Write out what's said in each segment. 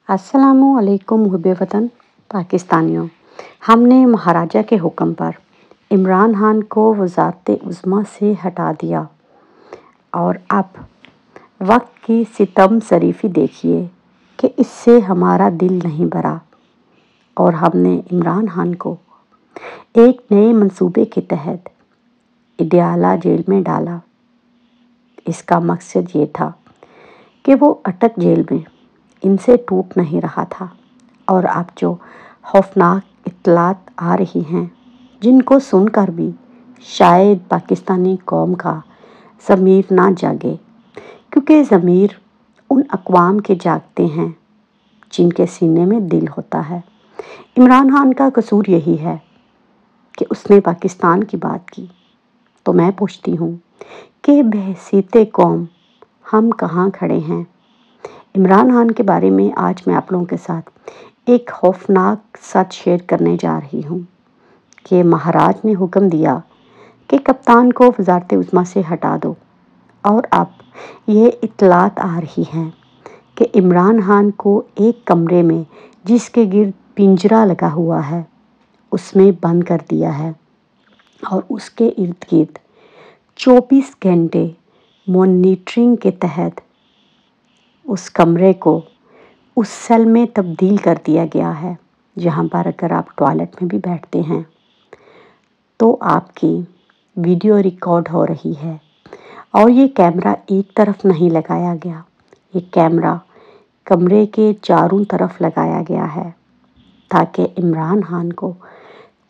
अस्सलामुअलैकुम मुहब्बे वतन पाकिस्तानियों। हमने महाराजा के हुक्म पर इमरान खान को वज़ारत उज़्मा से हटा दिया और अब वक्त की सितम ज़रीफ़ी देखिए कि इससे हमारा दिल नहीं भरा और हमने इमरान खान को एक नए मंसूबे के तहत अडयाला जेल में डाला। इसका मकसद ये था कि वो अटक जेल में इनसे टूट नहीं रहा था और अब जो खौफनाक इत्तलात आ रही हैं जिनको सुनकर भी शायद पाकिस्तानी कौम का ज़मीर ना जागे, क्योंकि ज़मीर उन अक़वाम के जागते हैं जिनके सीने में दिल होता है। इमरान खान का कसूर यही है कि उसने पाकिस्तान की बात की, तो मैं पूछती हूँ कि बहसीते कौम हम कहाँ खड़े हैं। इमरान खान के बारे में आज मैं आप लोगों के साथ एक खौफनाक सच शेयर करने जा रही हूँ कि महाराज ने हुक्म दिया कि कप्तान को वज़ारत उज़्मा से हटा दो और अब ये इत्तलात आ रही हैं कि इमरान खान को एक कमरे में जिसके गिर्द पिंजरा लगा हुआ है उसमें बंद कर दिया है और उसके इर्द गिर्द 24 घंटे मॉनिटरिंग के तहत उस कमरे को उस सेल में तब्दील कर दिया गया है जहाँ पर अगर आप टॉयलेट में भी बैठते हैं तो आपकी वीडियो रिकॉर्ड हो रही है। और ये कैमरा एक तरफ नहीं लगाया गया, ये कैमरा कमरे के चारों तरफ लगाया गया है ताकि इमरान खान को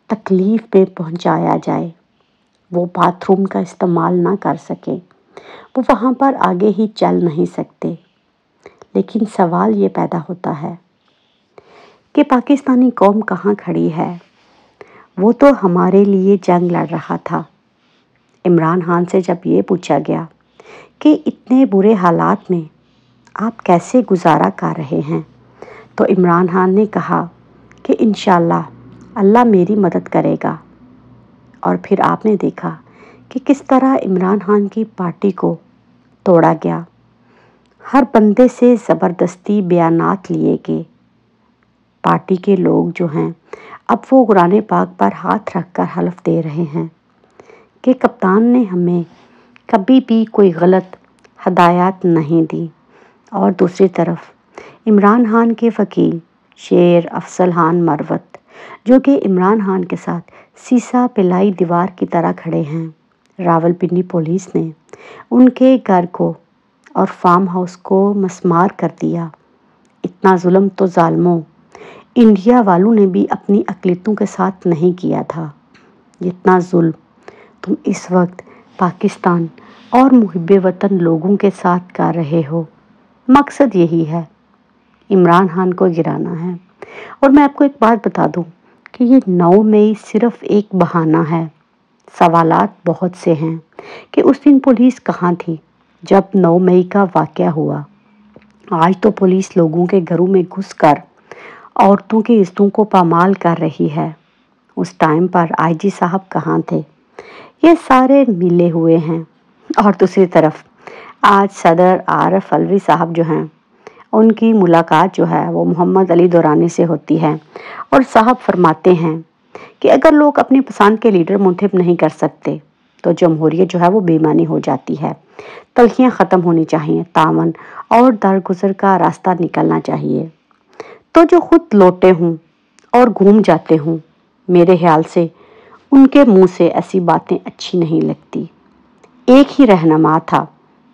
तकलीफ़ में पहुंचाया जाए, वो बाथरूम का इस्तेमाल ना कर सके, वो वहाँ पर आगे ही चल नहीं सकते। लेकिन सवाल ये पैदा होता है कि पाकिस्तानी कौम कहाँ खड़ी है। वो तो हमारे लिए जंग लड़ रहा था। इमरान खान से जब ये पूछा गया कि इतने बुरे हालात में आप कैसे गुजारा कर रहे हैं, तो इमरान खान ने कहा कि इंशाल्लाह अल्लाह मेरी मदद करेगा। और फिर आपने देखा कि किस तरह इमरान खान की पार्टी को तोड़ा गया, हर बंदे से ज़बरदस्ती बयानात लिए गए। पार्टी के लोग जो हैं अब वो कुरान पाक पर हाथ रख कर हल्फ दे रहे हैं कि कप्तान ने हमें कभी भी कोई गलत हदायत नहीं दी। और दूसरी तरफ इमरान खान के वकील शेर अफजल खान मरवत, जो कि इमरान खान के साथ सीसा पिलाई दीवार की तरह खड़े हैं, रावलपिंडी पुलिस ने उनके घर को और फार्म हाउस को मस्मार कर दिया। इतना जुल्म तो ज़ालिमों इंडिया वालों ने भी अपनी अक़लियतों के साथ नहीं किया था जितना जुल्म तुम इस वक्त पाकिस्तान और मुहिब्बे वतन लोगों के साथ कर रहे हो। मकसद यही है, इमरान खान को गिराना है। और मैं आपको एक बात बता दूं कि ये 9 मई सिर्फ एक बहाना है। सवालात बहुत से हैं कि उस दिन पुलिस कहाँ थी जब 9 मई का वाक़या हुआ। आज तो पुलिस लोगों के घरों में घुसकर औरतों की इज्जतों को पामाल कर रही है। उस टाइम पर आईजी साहब कहाँ थे? ये सारे मिले हुए हैं। और दूसरी तरफ आज सदर आरिफ अलवी साहब जो हैं, उनकी मुलाकात जो है वो मोहम्मद अली दुरानी से होती है और साहब फरमाते हैं कि अगर लोग अपनी पसंद के लीडर मुंतखब नहीं कर सकते तो जमहूरियत जो है वो बेईमानी हो जाती है। तलखियाँ ख़त्म होनी चाहिए, तावन और दरगुजर का रास्ता निकलना चाहिए। तो जो खुद लौटे हूँ और घूम जाते हूँ, मेरे ख्याल से उनके मुंह से ऐसी बातें अच्छी नहीं लगती। एक ही रहनुमा था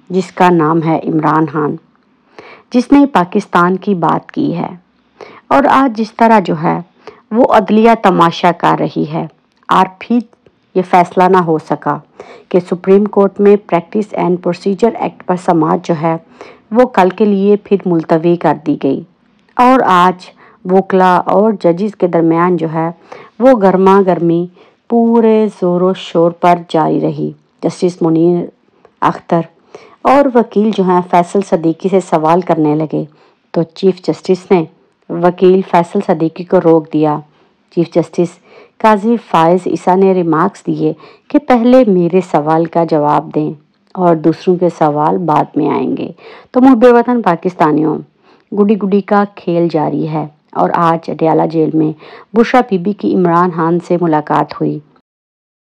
जिसका नाम है इमरान खान, जिसने पाकिस्तान की बात की है। और आज जिस तरह जो है वो अदलिया तमाशा कर रही है और फिर ये फैसला ना हो सका कि सुप्रीम कोर्ट में प्रैक्टिस एंड प्रोसीजर एक्ट पर समाअत जो है वो कल के लिए फिर मुलतवी कर दी गई। और आज वकला और जजेस के दरमियान जो है वो गर्मा गर्मी पूरे ज़ोरों शोर पर जारी रही। जस्टिस मुनीर अख्तर और वकील जो हैं फैसल सदीकी से सवाल करने लगे तो चीफ जस्टिस ने वकील फैसल सदीकी को रोक दिया। चीफ जस्टिस काजी फायज़ ईसा ने रिमार्क्स दिए कि पहले मेरे सवाल का जवाब दें और दूसरों के सवाल बाद में आएंगे। तो मुहब्बे वतन पाकिस्तानियों, گڈی گڈی کا کھیل جاری ہے اور آج اڈیالہ جیل میں بشرا بی بی کی عمران خان سے ملاقات ہوئی۔